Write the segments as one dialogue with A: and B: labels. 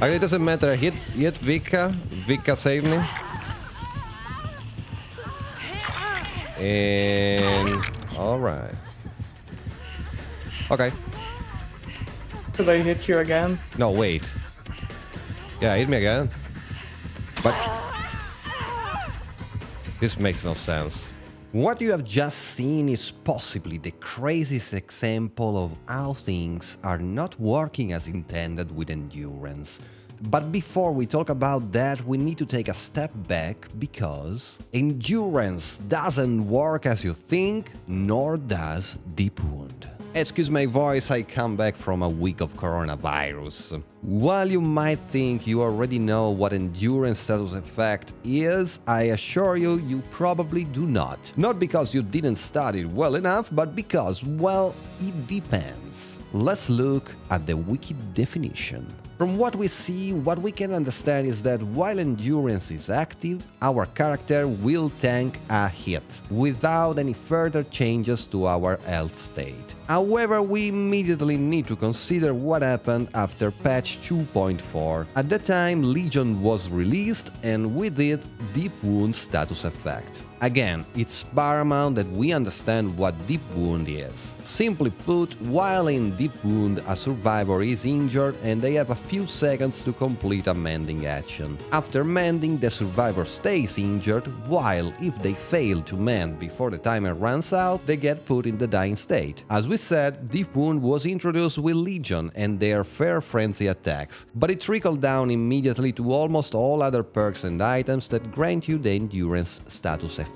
A: Okay, it doesn't matter. Hit Vika. Vika saved me. And alright. Okay.
B: Could I hit you again?
A: No, wait. Yeah, hit me again. But this makes no sense. What you have just seen is possibly the craziest example of how things are not working as intended with endurance. But before we talk about that, we need to take a step back because endurance doesn't work as you think, nor does Deep Wound. Excuse my voice, I come back from a week of coronavirus. While you might think you already know what endurance status effect is, I assure you, you probably do not. Not because you didn't study it well enough, but because, well, it depends. Let's look at the wiki definition. From what we see, what we can understand is that while endurance is active, our character will tank a hit, without any further changes to our health state. However, we immediately need to consider what happened after patch 2.4. At that time, Legion was released, and with it, Deep Wound status effect. Again, it's paramount that we understand what Deep Wound is. Simply put, while in Deep Wound, a survivor is injured and they have a few seconds to complete a mending action. After mending, the survivor stays injured, while if they fail to mend before the timer runs out, they get put in the dying state. As we said, Deep Wound was introduced with Legion and their Fair Frenzy attacks, but it trickled down immediately to almost all other perks and items that grant you the endurance status effect.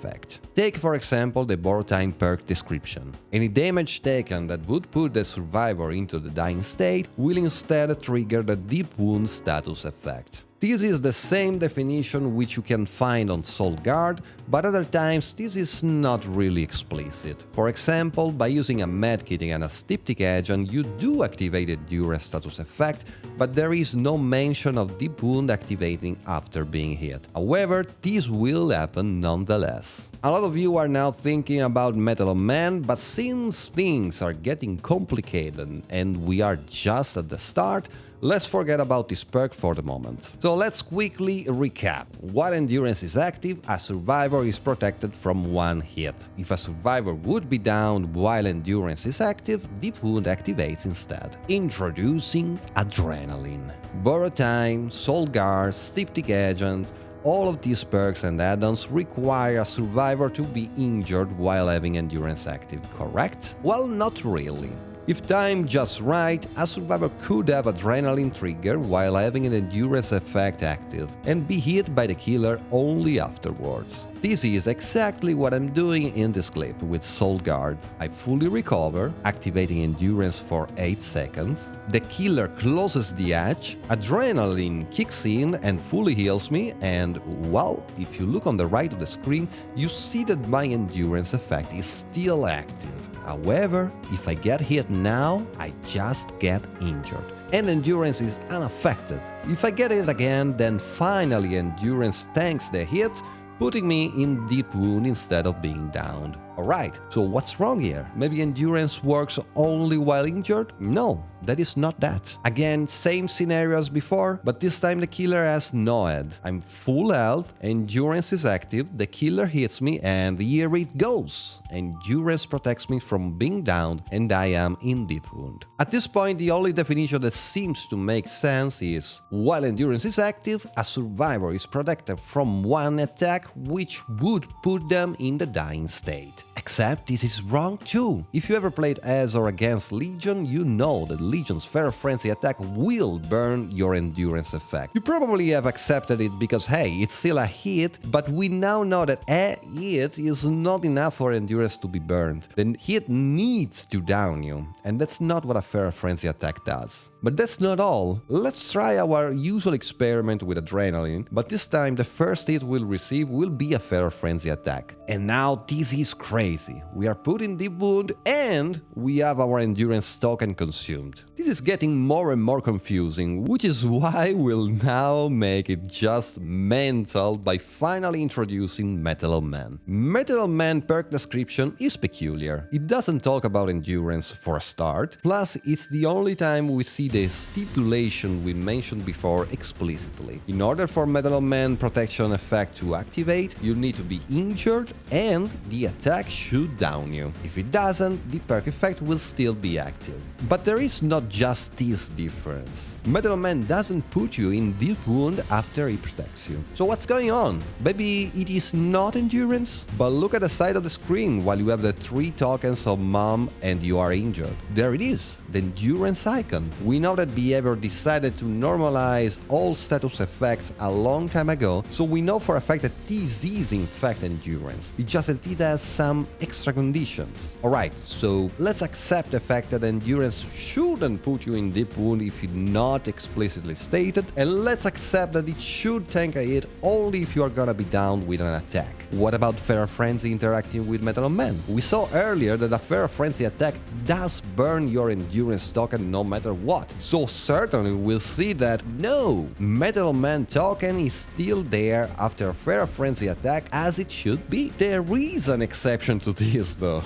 A: Take for example the Borrow Time perk description. Any damage taken that would put the survivor into the dying state will instead trigger the Deep Wound status effect. This is the same definition which you can find on Soul Guard, but other times this is not really explicit. For example, by using a medkit and a styptic agent, you do activate the endurance status effect, but there is no mention of Deep Wound activating after being hit. However, this will happen nonetheless. A lot of you are now thinking about METTLE Man, but since things are getting complicated and we are just at the start, let's forget about this perk for the moment. So let's quickly recap. While endurance is active, a survivor is protected from one hit. If a survivor would be downed while endurance is active, Deep Wound activates instead. Introducing Adrenaline. Borrow Time, Soul Guard, Styptic Agent, all of these perks and add-ons require a survivor to be injured while having endurance active, correct? Well, not really. If timed just right, a survivor could have adrenaline trigger while having an endurance effect active, and be hit by the killer only afterwards. This is exactly what I'm doing in this clip with Soul Guard. I fully recover, activating endurance for 8 seconds, the killer closes the hatch, adrenaline kicks in and fully heals me, and, well, if you look on the right of the screen, you see that my endurance effect is still active. However, if I get hit now, I just get injured, and endurance is unaffected. If I get it again, then finally endurance tanks the hit, putting me in Deep Wound instead of being downed. Alright, so what's wrong here? Maybe endurance works only while injured? No, that is not that. Again, same scenario as before, but this time the killer has no head. I'm full health, endurance is active, the killer hits me, and here it goes. Endurance protects me from being downed, and I am in Deep Wound. At this point, the only definition that seems to make sense is, while endurance is active, a survivor is protected from one attack which would put them in the dying state. Except this is wrong too. If you ever played as or against Legion, you know that Legion's Fair Frenzy attack will burn your endurance effect. You probably have accepted it because hey, it's still a hit, but we now know that a hit is not enough for endurance to be burned. The hit needs to down you, and that's not what a Fair Frenzy attack does. But that's not all. Let's try our usual experiment with adrenaline, but this time the first hit we'll receive will be a Fair Frenzy attack. And now this is crazy. crazy. We are put in deep wound and we have our endurance token consumed. This is getting more and more confusing, which is why we'll now make it just mental by finally introducing Metal Man. Metal Man perk description is peculiar. It doesn't talk about endurance for a start, plus it's the only time we see the stipulation we mentioned before explicitly. In order for Metal Man protection effect to activate, you need to be injured and the attack should down you. If it doesn't, the perk effect will still be active. But there is not just this difference. Metal Man doesn't put you in deep wound after he protects you. So what's going on? Maybe it is not endurance? But look at the side of the screen while you have the 3 tokens of Mom and you are injured. There it is, the endurance icon. We know that behavior decided to normalize all status effects a long time ago, so we know for a fact that this is in fact endurance. It's just that it has some extra conditions. Alright, so let's accept the fact that endurance shouldn't put you in deep wound if it's not explicitly stated, and let's accept that it should tank a hit only if you are gonna be down with an attack. What about Feral Frenzy interacting with Metal Man? We saw earlier that a Feral Frenzy attack does burn your endurance token no matter what, so certainly we'll see that no, Metal Man token is still there after a Feral Frenzy attack as it should be. There is an exception to this though.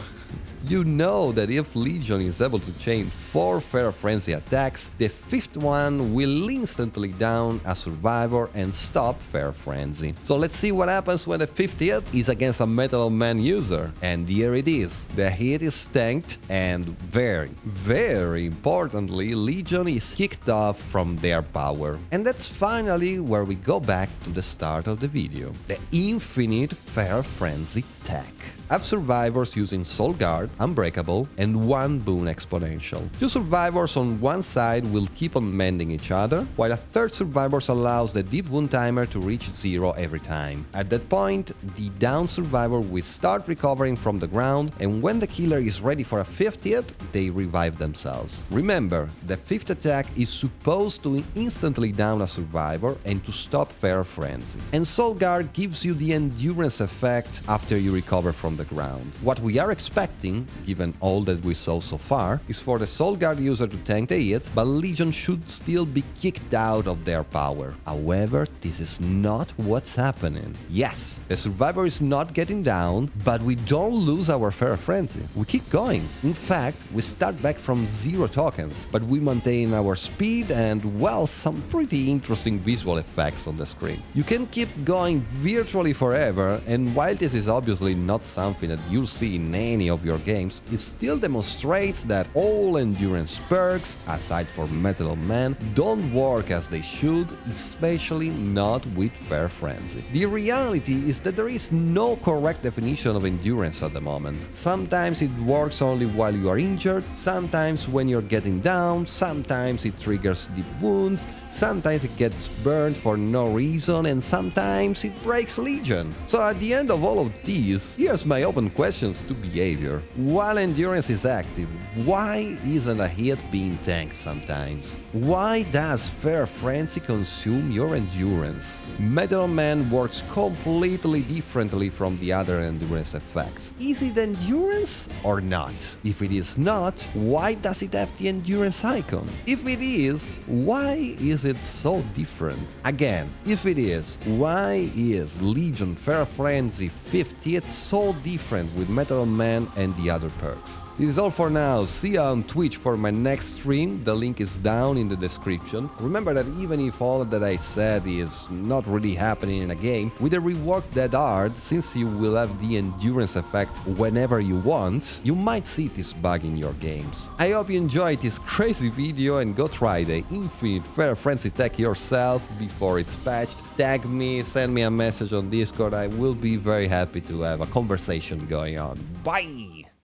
A: You know that if Legion is able to chain 4 Feral Frenzy attacks, the 5th one will instantly down a survivor and stop Feral Frenzy. So let's see what happens when the 5th hit is against a Metal Man user. And here it is. The hit is tanked and very importantly, Legion is kicked off from their power. And that's finally where we go back to the start of the video. The infinite Feral Frenzy tech. Have survivors using Soul Guard, Unbreakable, and 1 boon exponential. 2 survivors on one side will keep on mending each other, while a 3rd survivor allows the deep wound timer to reach 0 every time. At that point, the down survivor will start recovering from the ground, and when the killer is ready for a 5th hit, they revive themselves. Remember, the 5th attack is supposed to instantly down a survivor and to stop Feral Frenzy. And Soul Guard gives you the endurance effect after you recover from the ground. What we are expecting, given all that we saw so far, is for the Soul Guard user to tank the hit, but Legion should still be kicked out of their power. However, this is not what's happening. Yes, the survivor is not getting down, but we don't lose our Feral Frenzy. We keep going. In fact, we start back from 0 tokens, but we maintain our speed and, well, some pretty interesting visual effects on the screen. You can keep going virtually forever, and while this is obviously not something that you'll see in any of your games, it still demonstrates that all endurance perks, aside from Metal Man, don't work as they should, especially not with Feral Frenzy. The reality is that there is no correct definition of endurance at the moment. Sometimes it works only while you are injured, sometimes when you're getting down, sometimes it triggers deep wounds, sometimes it gets burned for no reason, and sometimes it breaks Legion. So at the end of all of these, here's my open questions to behavior. While endurance is active, why isn't a hit being tanked sometimes? Why does Feral Frenzy consume your endurance? Metal Man works completely differently from the other endurance effects. Is it endurance or not? If it is not, why does it have the endurance icon? If it is, why is it so different? Again, if it is, why is Legion Feral Frenzy 50th so different with Metal Man and the other perks? This is all for now. See you on Twitch for my next stream. The link is down in the description. Remember that even if all that I said is not really happening in a game, with a reworked Dead Hard, since you will have the endurance effect whenever you want, you might see this bug in your games. I hope you enjoyed this crazy video and go try the Infinite Feral Frenzy tech yourself before it's patched. Tag me, send me a message on Discord. I will be very happy to have a conversation going on. Bye!